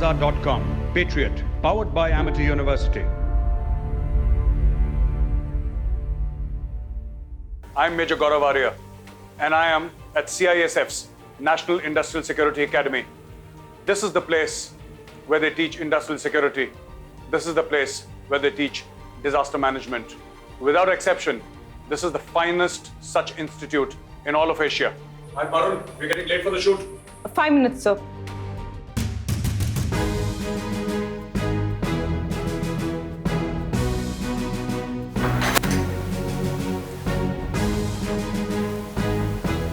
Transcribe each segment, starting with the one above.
India.com. Patriot, powered by Amity University. I'm Major Gaurav Arya, and I am at CISF's National Industrial Security Academy. This is the place where they teach industrial security. This is the place where they teach disaster management. Without exception, this is the finest such institute in all of Asia. Hi Parul, we're getting late for the shoot. 5 minutes, sir.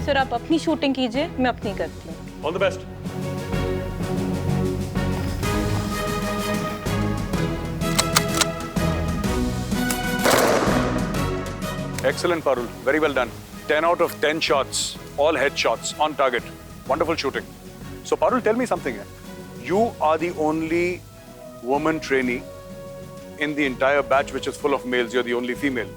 Sir आप अपनी shooting कीजिए, मैं अपनी करती हूँ। All the best. Excellent, Parul. Very well done. 10 out of 10 shots, all headshots, on target. Wonderful shooting. So, Parul, tell me something. You are the only woman trainee in the entire batch which is full of males. You're the only female.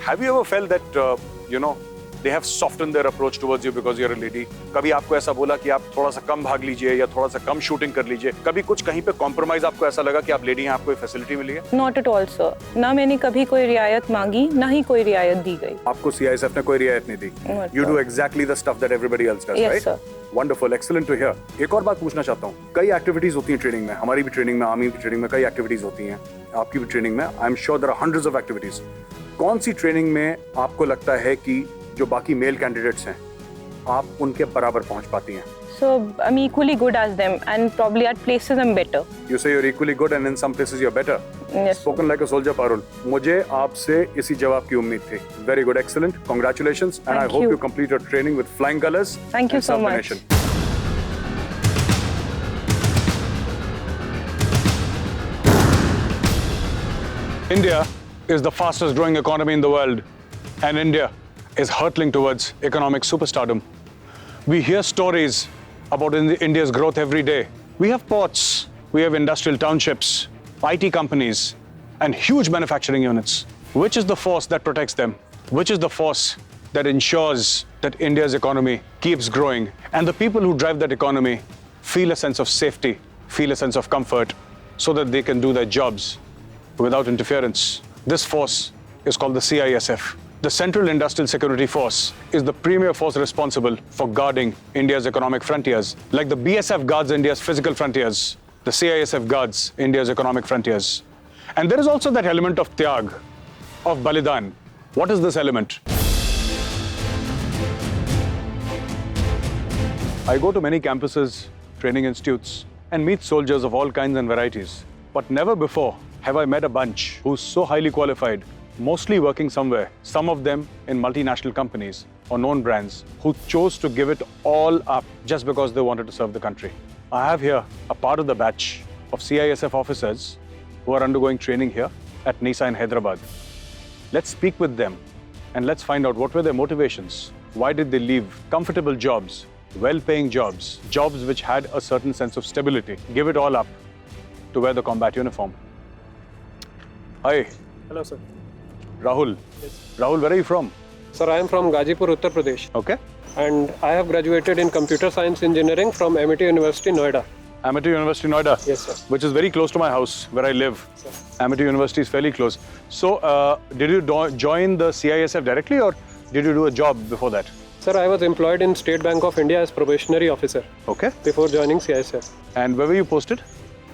Have you ever felt that, they have softened their approach towards you because you're a lady? कभी आपको ऐसा बोला कि आप थोड़ा सा कम भाग लीजिए या थोड़ा सा कम शूटिंग कर लीजिए? कभी कुछ कहीं पे कॉम्प्रोमाइज आपको ऐसा लगा कि आप लेडी हैं, आपको फैसिलिटी मिली है? नॉट एट ऑल सर, ना मैंने कभी कोई रियायत मांगी, ना ही कोई रियायत दी गई। आपको CISF ने कोई रियायत नहीं दी? You do exactly the stuff that everybody else does, right? Yes sir. Wonderful, excellent to hear. एक और बात पूछना चाहता हूँ, कई एक्टिविटीज होती हैं ट्रेनिंग में, हमारी भी ट्रेनिंग में, आर्मी की ट्रेनिंग में कई एक्टिविटीज होती हैं, आपकी भी ट्रेनिंग में, I am sure there are hundreds of activities. कौन सी ट्रेनिंग में आपको लगता है कि जो बाकी मेल कैंडिडेट्स हैं आप उनके बराबर पहुंच पाती हैं? So I'm equally good as them and probably at places I'm better. You say you're equally good and in some places you're better. Yes. Spoken like a soldier, Parul. मुझे आपसे इसी जवाब की उम्मीद थी. Very good, excellent. Congratulations and I hope you complete your training with flying colors. Thank you so much. India is the fastest growing economy in the world, and India is hurtling towards economic superstardom. We hear stories about India's growth every day. We have ports, we have industrial townships, IT companies, and huge manufacturing units. Which is the force that protects them? Which is the force that ensures that India's economy keeps growing and the people who drive that economy feel a sense of safety, feel a sense of comfort, so that they can do their jobs without interference? This force is called the CISF. The Central Industrial Security Force is the premier force responsible for guarding India's economic frontiers. Like the BSF guards India's physical frontiers, the CISF guards India's economic frontiers. And there is also that element of tyag, of balidan. What is this element? I go to many campuses, training institutes, and meet soldiers of all kinds and varieties. But never before have I met a bunch who's so highly qualified, mostly working somewhere, some of them in multinational companies or known brands, who chose to give it all up just because they wanted to serve the country. I have here a part of the batch of CISF officers who are undergoing training here at NISA in Hyderabad. Let's speak with them and let's find out what were their motivations. Why did they leave comfortable jobs, well-paying jobs, jobs which had a certain sense of stability, give it all up to wear the combat uniform? Hi. Hello, sir. Rahul. Yes. Rahul, where are you from? Sir, I am from Gazipur, Uttar Pradesh. Okay. And I have graduated in Computer Science Engineering from Amity University, Noida. Amity University, Noida. Yes, sir. Which is very close to my house, where I live. Sir. Amity University is fairly close. So, did you join the CISF directly or did you do a job before that? Sir, I was employed in State Bank of India as probationary officer Okay. before joining CISF. And where were you posted?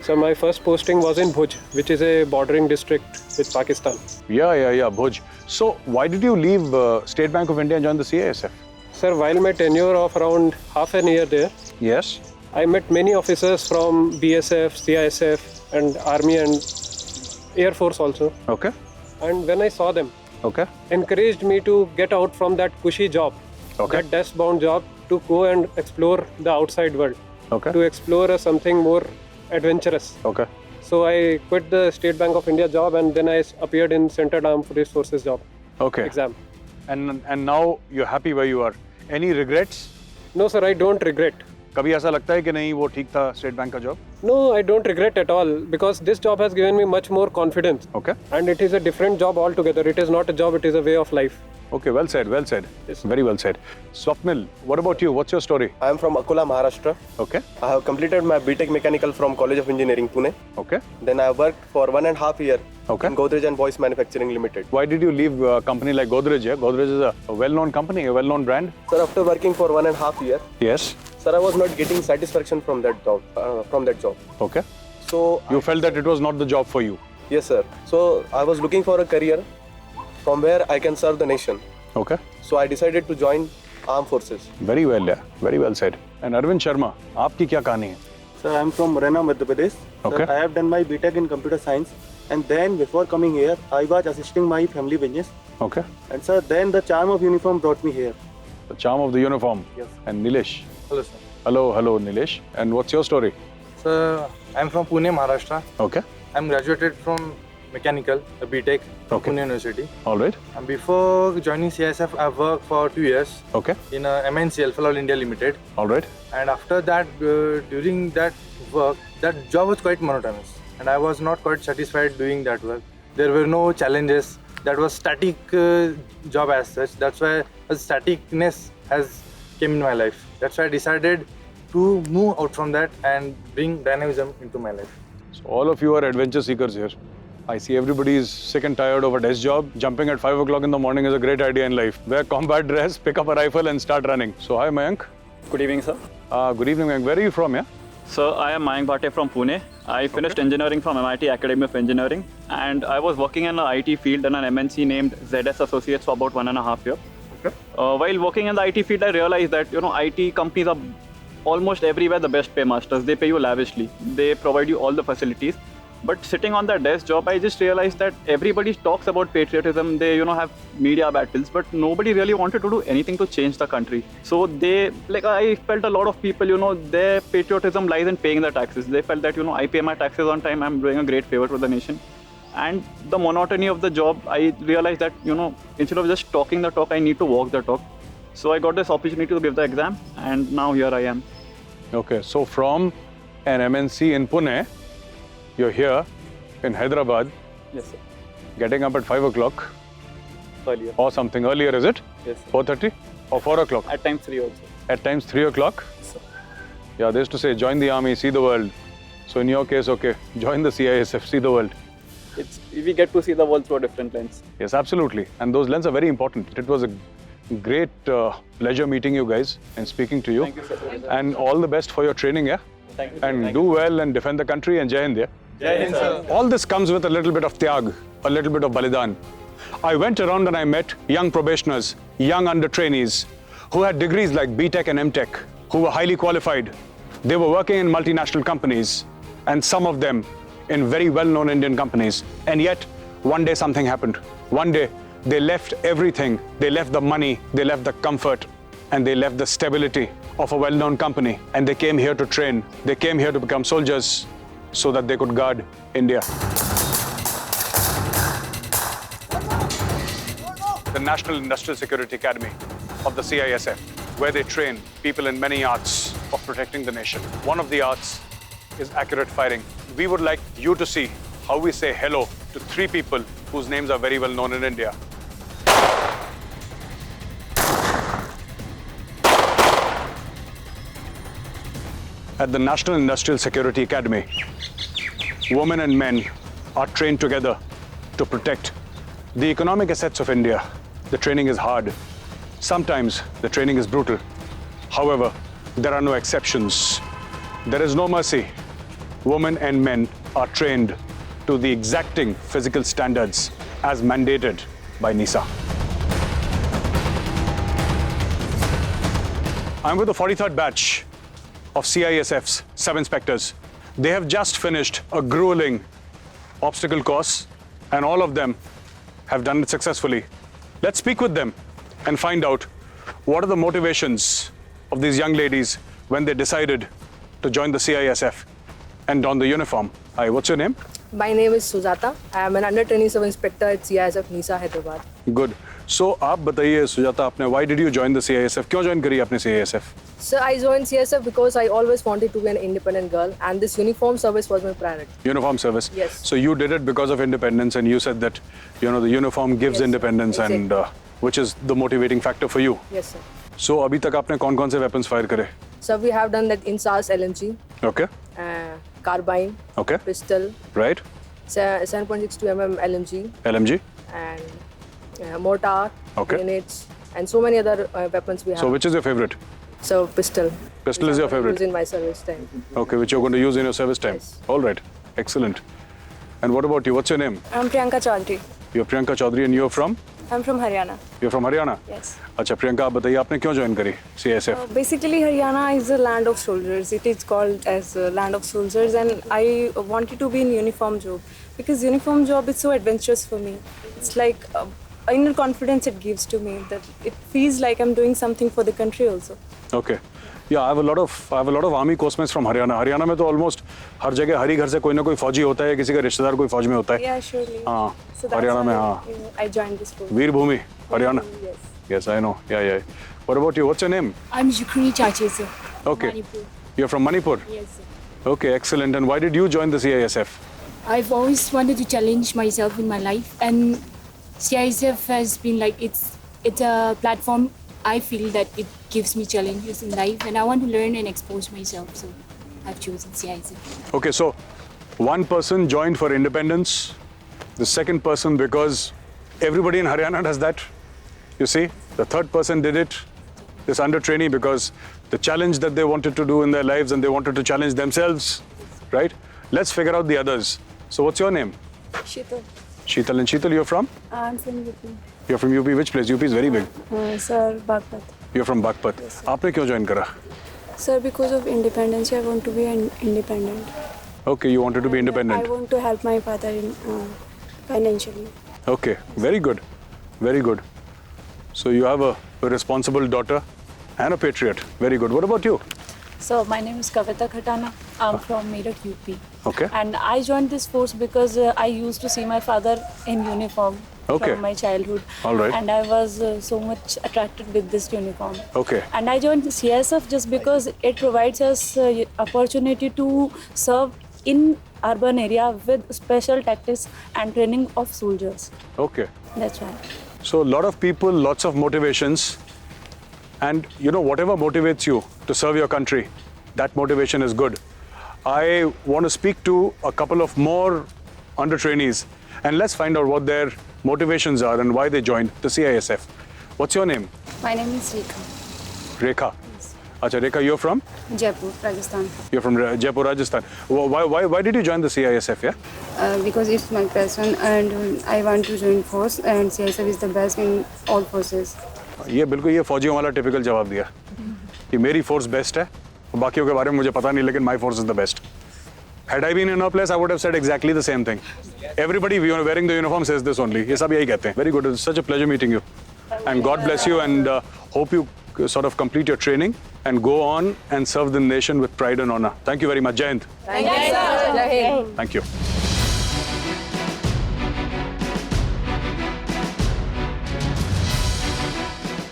So my first posting was in Bhuj, which is a bordering district with Pakistan. Yeah, Bhuj. So, why did you leave State Bank of India and join the CISF? Sir, while my tenure of around half an year there, Yes. I met many officers from BSF, CISF, and Army and Air Force also. Okay. And when I saw them, Okay. encouraged me to get out from that cushy job, Okay. that desk-bound job, to go and explore the outside world, Okay. to explore something more adventurous. Okay. So I quit the State Bank of India job and then I appeared in Central Armed Police Forces job Okay. exam. And now you're happy where you are. Any regrets? No, sir, I don't regret. कभी ऐसा लगता है कि नहीं वो ठीक था state bank का job? No, I don't regret at all because this job has given me much more confidence. Okay. And it is a different job altogether. It is not a job, it is a way of life. Okay, well said, well said. Yes. Very well said. Swapnil, what about you? What's your story? I am from Akola, Maharashtra. Okay, I have completed my BTech Mechanical from College of Engineering, Pune. okay. Then I worked for 1.5 years Okay. in Godrej and Boyce Manufacturing Limited. Why did you leave a company like Godrej? Yeah? Godrej is a well-known company, a well-known brand. Sir, after working for 1.5 years, Yes. sir, I was not getting satisfaction from that job. Okay. So You felt that it was not the job for you. yes, sir. So I was looking for a career from where I can serve the nation. Okay. So I decided to join Armed Forces. Very well, yeah. Very well said. And Arvind Sharma, आपकी क्या कहानी है? Sir, I am from Morena, Madhya Pradesh. Okay. Sir, I have done my BTech in computer science, and then before coming here, I was assisting my family business. Okay. And sir, then the charm of uniform brought me here. The charm of the uniform. Yes. And Nilesh. Hello, sir. Hello, Nilesh. And what's your story? Sir, I'm from Pune, Maharashtra. Okay. I'm graduated from mechanical, a BTech from Okay. Pune University. All right. And before joining CISF, I worked for 2 years Okay. in a MNC, Alfa Laval India Limited. All right. And after that, during that work, that job was quite monotonous. And I was not quite satisfied doing that work. There were no challenges. That was static job as such. That's why a staticness has came in my life. That's why I decided to move out from that and bring dynamism into my life. So all of you are adventure seekers here. I see everybody is sick and tired of a desk job. Jumping at 5 o'clock in the morning is a great idea in life. Wear combat dress, pick up a rifle and start running. So hi Mayank. Good evening, sir. Good evening Mayank. Where are you from, yeah? Sir, I am Mayank Bhatia from Pune. I finished engineering from MIT Academy of Engineering, and I was working in the IT field in an MNC named ZS Associates for about 1.5 years. Okay. While working in the IT field, I realized that IT companies are almost everywhere the best paymasters. They pay you lavishly. They provide you all the facilities. But sitting on that desk job, I just realized that everybody talks about patriotism. They, have media battles, but nobody really wanted to do anything to change the country. So I felt a lot of people, their patriotism lies in paying the taxes. They felt that, I pay my taxes on time, I'm doing a great favor to the nation. And the monotony of the job, I realized that, instead of just talking the talk, I need to walk the talk. So I got this opportunity to give the exam, and now here I am. Okay. So from an MNC in Pune, you're here in Hyderabad, Yes, sir. getting up at 5 o'clock Earlier. or something earlier, is it? Yes, sir. 4:30 or 4 o'clock? At times 3 also. At times 3 o'clock? Sir. Yeah, they used to say, join the army, see the world. So in your case, okay, join the CISF, see the world. We get to see the world through a different lens. Yes, absolutely. And those lenses are very important. It was a great pleasure meeting you guys and speaking to you. Thank you, sir. And all the best for your training, yeah? Thank you, sir. And do well and defend the country and Jai Hind, yeah? Jai Hind, sir. All this comes with a little bit of tyag, a little bit of balidan. I went around and I met young probationers, young under-trainees who had degrees like BTech and MTech, who were highly qualified. They were working in multinational companies, and some of them in very well-known Indian companies. And yet, one day something happened. One day, they left everything. They left the money, they left the comfort, and they left the stability of a well-known company. And they came here to train. They came here to become soldiers so that they could guard India. The National Industrial Security Academy of the CISF, where they train people in many arts of protecting the nation. One of the arts is accurate firing. We would like you to see how we say hello to 3 people whose names are very well known in India. At the National Industrial Security Academy, women and men are trained together to protect the economic assets of India. The training is hard. Sometimes the training is brutal. However, there are no exceptions. There is no mercy. Women and men are trained to the exacting physical standards as mandated by NISA. I'm with the 43rd batch of CISF's sub-inspectors. They have just finished a grueling obstacle course, and all of them have done it successfully. Let's speak with them and find out what are the motivations of these young ladies when they decided to join the CISF and don the uniform. Hi, what's your name? My name is Sujata. I am an under-trainee sub-inspector at CISF NISA, Hyderabad. Good. So, आप बताइए सुजाता आपने why did you join the CISF? क्यों join करी आपने CISF? So I joined CISF because I always wanted to be an independent girl, and this uniform service was my priority. Uniform service. Yes. So you did it because of independence, and you said that the uniform gives Yes, independence, exactly. and which is the motivating factor for you. Yes, sir. So अभी तक आपने कौन-कौन से weapons fire करे? So we have done that INSAS LMG, Okay, carbine, okay, pistol, right. 7.62 mm LMG, LMG. and mortar, Okay. grenades, and so many other weapons we have. So which is your favorite? So pistol. Pistol is your favorite. Used in my service time. Okay, which you're going to use in your service time. Yes. All right, excellent. And what about you? What's your name? I'm Priyanka Chaudhary. You're Priyanka Chaudhary and you're from? I'm from Haryana. You're from Haryana? Yes. अच्छा प्रियंका आप बताइए आपने क्यों join करी CISF? Basically, Haryana is a land of soldiers. It is called as a land of soldiers, and I wanted to be in uniform job because uniform job is so adventurous for me. It's like inner confidence it gives to me that it feels like I'm doing something for the country also. Okay. Yeah, I have a lot of army coursements from Haryana. Haryana में तो almost हर जगह हर ही घर से कोई ना कोई फौजी होता है, किसी का रिश्तेदार कोई फौज में होता है. Yeah, surely. हाँ, So that's हरियाणा में why हाँ. I joined this force. Veer Bhumi Haryana. Yes. Yes, I know. Yeah. What about you? What's your name? I'm Jukuni Chache, sir. Okay. Manipur. You're from Manipur. Yes, sir. Okay, excellent. And why did you join the CISF? I've always wanted to challenge myself in my life, and CISF has been like it's a platform. I feel that it gives me challenges in life, and I want to learn and expose myself. So I've chosen CISF. Okay, so one person joined for independence, the second person because everybody in Haryana does that. You see, the third person did it, this under trainee, because the challenge that they wanted to do in their lives and they wanted to challenge themselves, right? Let's figure out the others. So what's your name? Sheetal. Sheetal. And Sheetal, you're from? I'm from UP. You're from UP. Which place? UP is very big. Sir, Bagpat. You're from Bagpat. आपने क्यों join करा? Sir, because of independence, I want to be independent. Okay, you wanted to be independent. I want to help my father financially. Okay, very good. Very good. So you have a responsible daughter and a patriot. Very good. What about you? So my name is Kavita Khatana. I'm from Meerut, UP. Okay. And I joined this force because I used to see my father in uniform from my childhood. All right. And I was so much attracted with this uniform. Okay. And I joined the CISF just because it provides us opportunity to serve in urban area with special tactics and training of soldiers. Okay. That's why. So a lot of people, lots of motivations. And you know, whatever motivates you to serve your country, that motivation is good. I want to speak to a couple of more under trainees and let's find out what their motivations are and why they joined the CISF. What's your name? My name is Rekha. Rekha. Acha, Rekha, you're from? Jaipur, Rajasthan. You're from Jaipur, Rajasthan. Why did you join the CISF, yeah? Because it's my passion and I want to join force and CISF is the best in all forces. ये बिल्कुल ये फौजियों वाला typical जवाब दिया कि मेरी force best है बाकियों के बारे में मुझे पता नहीं लेकिन my force is the best Had I been in her place, I would have said exactly the same thing. Everybody wearing the uniform says this only. ये सब यही कहते हैं. Very good. It's such a pleasure meeting you. And God bless you and hope you sort of complete your training and go on and serve the nation with pride and honor. Thank you very much. Jai Hind. Thank you, sir. Jai Hind. Thank you.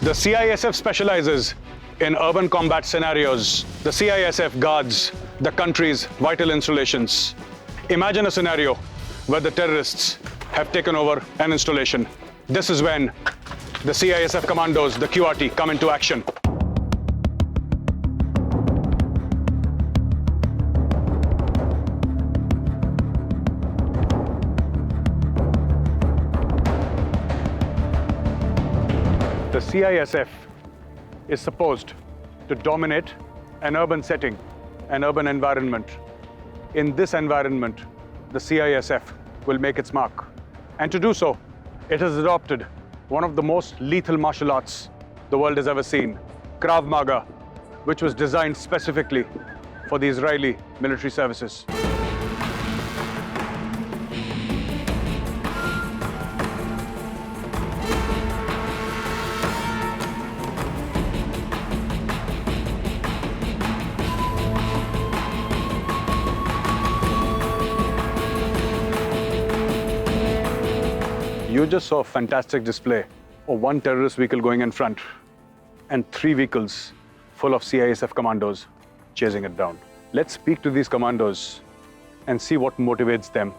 The CISF specializes in urban combat scenarios. The CISF guards the country's vital installations. Imagine a scenario where the terrorists have taken over an installation. This is when the CISF commandos, the QRT, come into action. The CISF is supposed to dominate an urban setting, an urban environment. In this environment, the CISF will make its mark. And to do so, it has adopted one of the most lethal martial arts the world has ever seen, Krav Maga, which was designed specifically for the Israeli military services. You just saw a fantastic display of one terrorist vehicle going in front and 3 vehicles full of CISF commandos chasing it down. Let's speak to these commandos and see what motivates them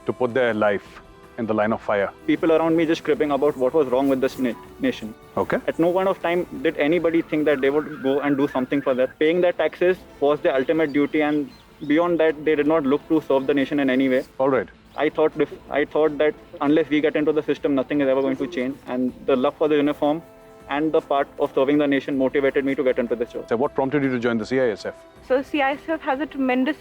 to put their life in the line of fire. People around me just cribbing about what was wrong with this nation. Okay. At no point of time did anybody think that they would go and do something for that. Paying their taxes was their ultimate duty, and beyond that, they did not look to serve the nation in any way. All right. I thought that unless we get into the system, nothing is ever going to change. And the love for the uniform and the part of serving the nation motivated me to get into this job. So what prompted you to join the CISF? So CISF has a tremendous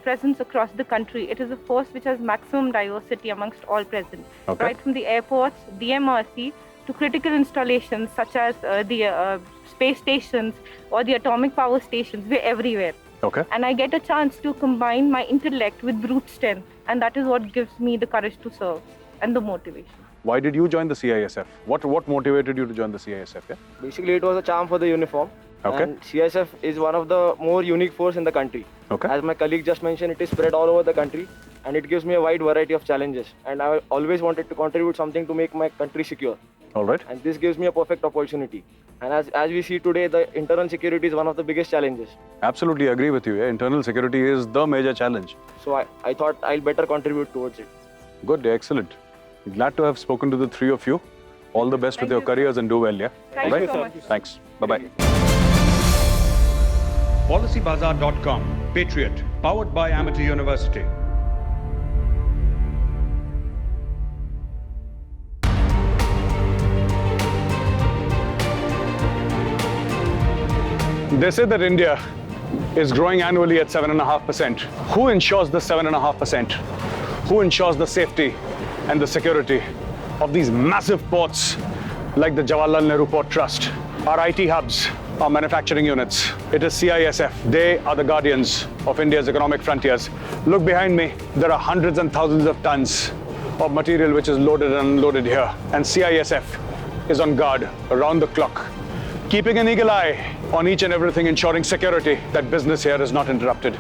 presence across the country. It is a force which has maximum diversity amongst all present. Okay. Right from the airports, the MRC, to critical installations such as the space stations or the atomic power stations. We're everywhere. Okay. And I get a chance to combine my intellect with brute strength, and that is what gives me the courage to serve and the motivation. Why did you join the CISF? What motivated you to join the CISF? Yeah? Basically, it was a charm for the uniform. Okay. And CISF is one of the more unique force in the country. Okay. As my colleague just mentioned, it is spread all over the country, and it gives me a wide variety of challenges. And I always wanted to contribute something to make my country secure. All right. And this gives me a perfect opportunity. And as we see today, the internal security is one of the biggest challenges. Absolutely agree with you. Yeah? Internal security is the major challenge. So I thought I'll better contribute towards it. Good, excellent. Glad to have spoken to the three of you. All the best with your careers and do well, yeah? Thank All you right? so much. Thanks. Bye-bye. PolicyBazaar.com, Patriot, powered by Amity University. They say that India is growing annually at 7.5%. Who ensures the 7.5%? Who ensures the safety and the security of these massive ports like the Jawaharlal Nehru Port Trust, our IT hubs, our manufacturing units? It is CISF. They are the guardians of India's economic frontiers. Look behind me. There are hundreds and thousands of tons of material which is loaded and unloaded here. And CISF is on guard around the clock, keeping an eagle eye on each and everything, ensuring security, that business here is not interrupted.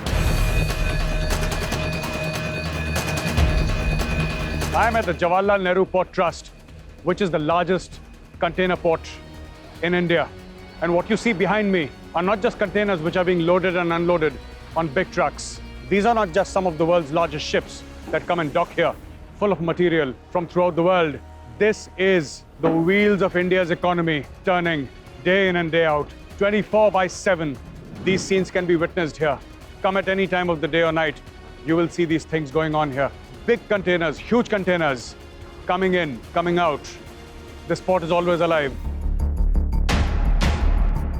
I am at the Jawaharlal Nehru Port Trust, which is the largest container port in India. And what you see behind me are not just containers which are being loaded and unloaded on big trucks. These are not just some of the world's largest ships that come and dock here, full of material from throughout the world. This is the wheels of India's economy turning day in and day out, 24/7. These scenes can be witnessed here. Come at any time of the day or night, you will see these things going on here. Big containers, huge containers, coming in, coming out. This port is always alive.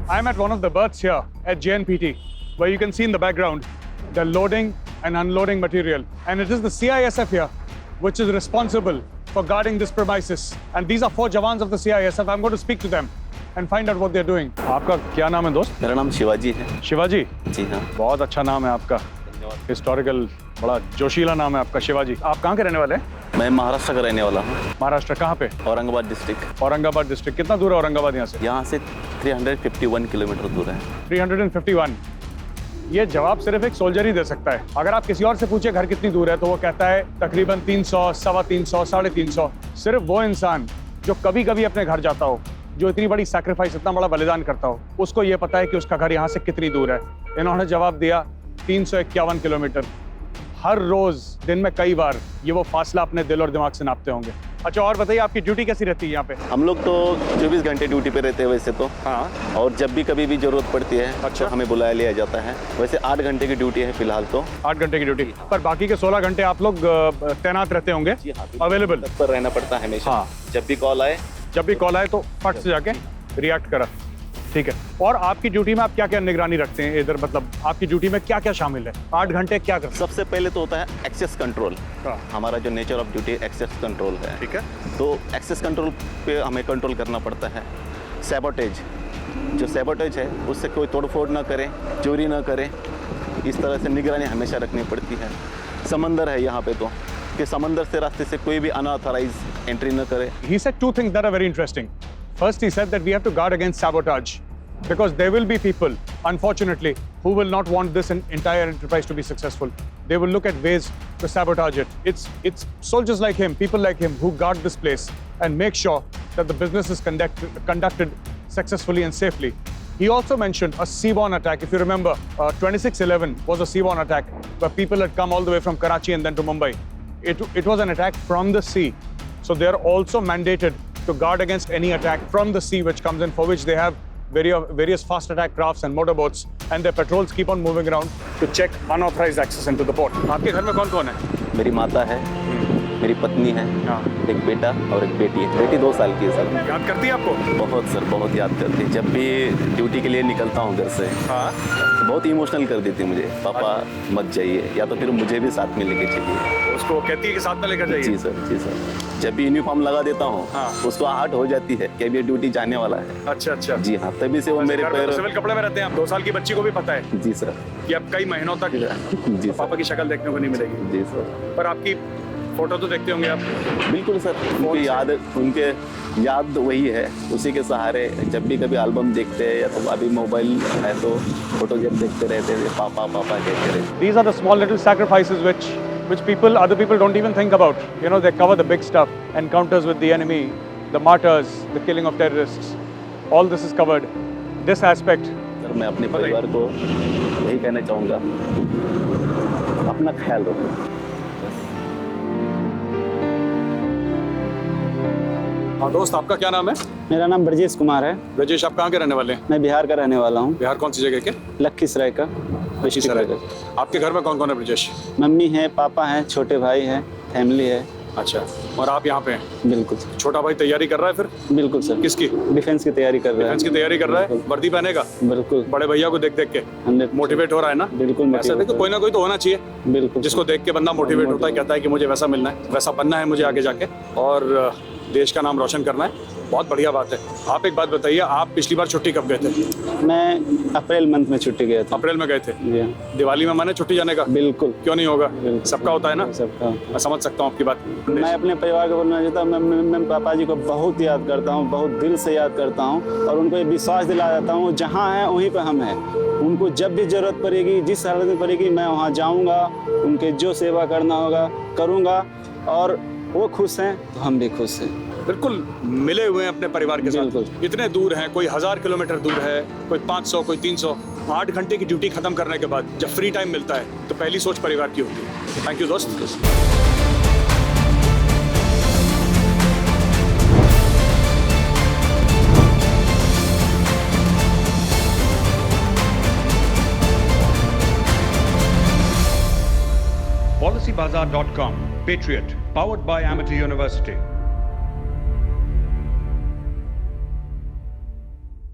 I'm at one of the berths here at JNPT, where you can see in the background, they're loading and unloading material. And it is the CISF here, which is responsible for guarding this premises. And these are 4 jawans of the CISF. I'm going to speak to them and find out what they're doing. आपका क्या नाम है दोस्त? मेरा नाम शिवाजी है। शिवाजी? जी हाँ। बहुत अच्छा नाम है आपका। हिस्टोरिकल, बड़ा जोशीला नाम है आपका, शिवाजी। आप कहाँ के रहने वाले हैं? मैं महाराष्ट्र का रहने वाला हूँ। महाराष्ट्र कहाँ पे? औरंगाबाद डिस्ट्रिक्ट। औरंगाबाद डिस्ट्रिक्ट। कितना दूर है औरंगाबाद यहाँ से? यहाँ से 351 किलोमीटर दूर है। 351। ये जवाब सिर्फ एक सोल्जर ही दे सकता है। अगर आप किसी और से पूछे घर कितनी दूर है, तो वो कहता है तकरीबन 300, 350, 350। सिर्फ वो इंसान जो कभी कभी अपने घर जाता हो, जो इतनी बड़ी सैक्रिफाइस, इतना बड़ा बलिदान करता हो, उसको ये पता है कि उसका घर यहाँ से कितनी दूर है। इन्होंने जवाब दिया 351 किलोमीटर। हर रोज दिन में कई बार ये वो फासला अपने दिल और दिमाग से नापते होंगे। अच्छा, और बताइए आपकी ड्यूटी कैसी रहती है यहाँ पे? हम लोग तो 24 घंटे ड्यूटी पे रहते हैं वैसे तो। हाँ। और जब भी कभी भी जरूरत पड़ती है, अच्छा, तो हमें बुलाया लिया जाता है। वैसे 8 घंटे की ड्यूटी है फिलहाल तो। 8 घंटे की ड्यूटी, पर बाकी के 16 घंटे आप लोग तैनात रहते होंगे? अवेलेबल पर रहना पड़ता है हमेशा। हाँ। जब भी कॉल आए तो फट से जाके रिएक्ट करा। ठीक है। और आपकी ड्यूटी में आप क्या क्या निगरानी रखते हैं इधर, मतलब आपकी ड्यूटी में क्या क्या शामिल है? 8 घंटे क्या करते हैं? सबसे पहले तो होता है एक्सेस कंट्रोल। हमारा जो nature of duty access control है। ठीक है। तो एक्सेस कंट्रोल पे हमें कंट्रोल करना पड़ता है। सैबोटेज, जो सैबोटेज है उससे कोई तोड़फोड़ ना करे, चोरी ना करे, इस तरह से निगरानी हमेशा रखनी पड़ती है। समंदर है यहाँ पे तो, कि समंदर से रास्ते से कोई भी अनऑथराइज एंट्री न करे। He said 2 things that are very interesting. First, he said that we have to guard against sabotage, because there will be people, unfortunately, who will not want this entire enterprise to be successful. They will look at ways to sabotage it. It's soldiers like him, people like him, who guard this place and make sure that the business is conducted successfully and safely. He also mentioned a seaborne attack. If you remember, 26/11 was a seaborne attack where people had come all the way from Karachi and then to Mumbai. it was an attack from the sea. So they are also mandated to guard against any attack from the sea which comes in, for which they have various fast attack crafts and motorboats, and their patrols keep on moving around to check unauthorized access into the port. आपके घर में कौन-कौन है? मेरी माता है, मेरी पत्नी है, एक बेटा और एक बेटी है। बेटी 2 साल की है सर। याद करती है आपको? बहुत सर, बहुत याद करती है। जब भी ड्यूटी के लिए निकलता हूँ घर से, तो बहुत इमोशनल कर देती है मुझे। पापा मत जाइए, या तो फिर मुझे भी साथ में लेके चलिए। उसको कहती है कि साथ में लेकर जाइए? जी सर, जी सर। जब भी यूनिफॉर्म लगा देता हूँ, उसको आहट हो जाती है कि अभी ड्यूटी जाने वाला है। अच्छा अच्छा। जी हाँ, तभी से वो मेरे पैर सिविल कपड़े में रहते हैं आप। 2 साल की बच्ची को भी पता है? जी सर। कि अब कई महीनों तक जी पापा की शक्ल देखने को नहीं मिलेगी। जी सर। पर आपकी फोटो तो देखते होंगे आप? बिल्कुल सर, उनके याद वही है, उसी के सहारे जब भी कभी एल्बम देखते हैं या तो अभी मोबाइल है तो फोटो जब देखते रहते थे, पापा पापा कहते रहते। These are the small little sacrifices which other people don't even think about. You know, they cover the big stuff, encounters with the enemy, the martyrs, the killing of terrorists. All this is covered. This aspect. Sir, मैं अपने परिवार को यही कहना चाहूँगा, अपना ख्याल रखो। हाँ दोस्त, आपका क्या नाम है? मेरा नाम ब्रजेश कुमार है। ब्रजेश, आप कहाँ के रहने वाले हैं? मैं बिहार का रहने वाला हूँ। बिहार कौन सी जगह के? लखीसराय का। लखीसराय का। आपके घर में कौन कौन है ब्रजेश? मम्मी है, पापा है, छोटे भाई है, फैमिली है। अच्छा, और आप यहाँ पे हैं? बिल्कुल। छोटा भाई तैयारी कर रहा है फिर? बिल्कुल सर। किसकी? डिफेंस की तैयारी कर रहा है। डिफेंस की तैयारी कर रहा है? वर्दी पहनेगा? बिल्कुल। बड़े भैया को देख देख के मोटिवेट हो रहा है ना? बिल्कुल। ऐसा देखो, कोई ना कोई तो होना चाहिए। बिल्कुल। जिसको देख के बंदा मोटिवेट होता है, कहता है कि मुझे वैसा मिलना है, वैसा बनना है मुझे आगे जाके, और देश का नाम रोशन करना है। बहुत बढ़िया बात है। आप एक बात बताइए, आप पिछली बार छुट्टी कब गए थे? मैं अप्रैल मंथ में छुट्टी गया था। अप्रैल में गए थे? दिवाली में माने छुट्टी जाने का? बिल्कुल। क्यों नहीं होगा? सबका होता है ना? सबका। मैं समझ सकता हूँ आपकी बात। मैं अपने परिवार को बोलना चाहता हूँ, मैं पापा जी को बहुत याद करता हूँ, बहुत दिल से याद करता हूँ, और उनको ये विश्वास दिला देता हूँ जहाँ हैं वहीं पर हम हैं। उनको जब भी ज़रूरत पड़ेगी, जिस हालत में पड़ेगी, मैं वहाँ जाऊँगा, उनके जो सेवा करना होगा करूँगा, और वो खुश हैं तो हम भी खुश हैं। बिल्कुल मिले हुए हैं अपने परिवार के साथ। इतने दूर हैं, कोई 1000 किलोमीटर दूर है, कोई 500, कोई 300। 8 घंटे की ड्यूटी खत्म करने के बाद जब फ्री टाइम मिलता है तो पहली सोच परिवार की होती है। थैंक यू दोस्त। PolicyBazaar.com, Patriot, powered by Amity University.